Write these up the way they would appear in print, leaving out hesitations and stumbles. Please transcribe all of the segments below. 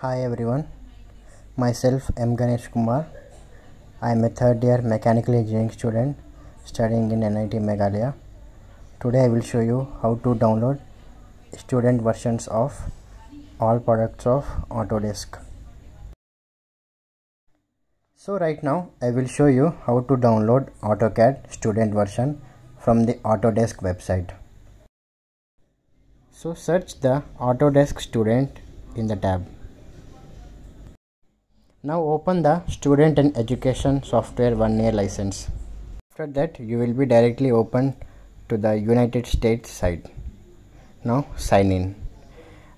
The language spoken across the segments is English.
Hi everyone, myself M. Ganesh Kumar. I am a third year mechanical engineering student studying in NIT Meghalaya. Today I will show you how to download student versions of all products of Autodesk. So right now I will show you how to download AutoCAD student version from the Autodesk website. So search the Autodesk student in the tab. Now open the Student and Education Software 1-year license. After that you will be directly open to the United States site. Now sign in.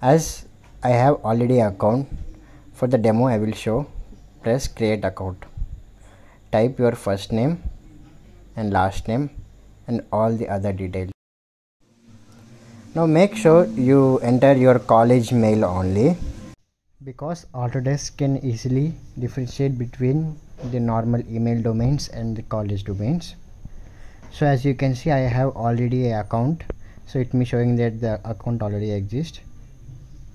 As I have already account, for the demo I will show, press create account. Type your first name and last name and all the other details. Now make sure you enter your college mail only, because Autodesk can easily differentiate between the normal email domains and the college domains. So as you can see, I have already an account, so it means showing that the account already exists.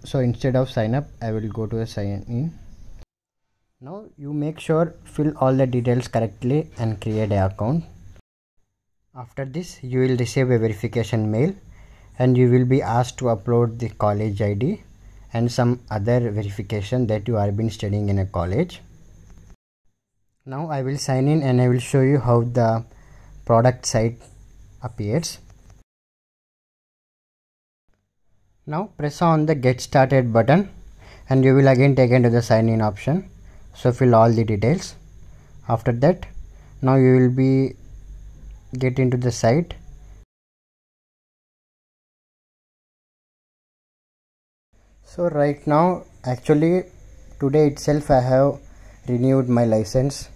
So instead of sign up, I will go to the sign in. Now you make sure fill all the details correctly and create an account. After this you will receive a verification mail and you will be asked to upload the college ID and some other verification that you have been studying in a college. Now I will sign in and I will show you how the product site appears. Now press on the get started button and you will again taken to the sign in option. So fill all the details. After that, now you will be get into the site. So right now, actually today itself I have renewed my license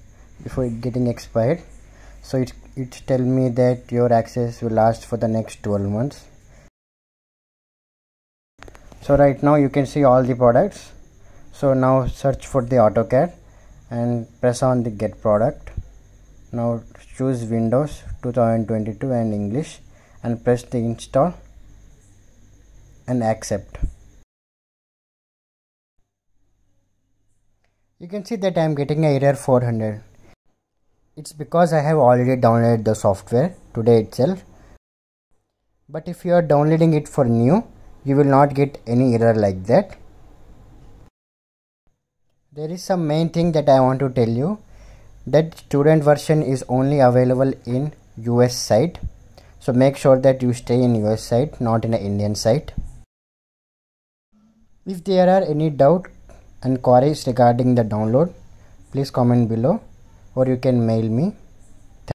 before it getting expired. So it's tell me that your access will last for the next 12 months. So right now you can see all the products. So now search for the AutoCAD and press on the get product. Now choose Windows 2022 and English and press the install and accept. You can see that I am getting an error 400. It's because I have already downloaded the software today itself. But if you are downloading it for new, you will not get any error like that. There is some main thing that I want to tell you, that student version is only available in US site. So make sure that you stay in US site, not in an Indian site. If there are any doubt and queries regarding the download, please comment below or you can mail me.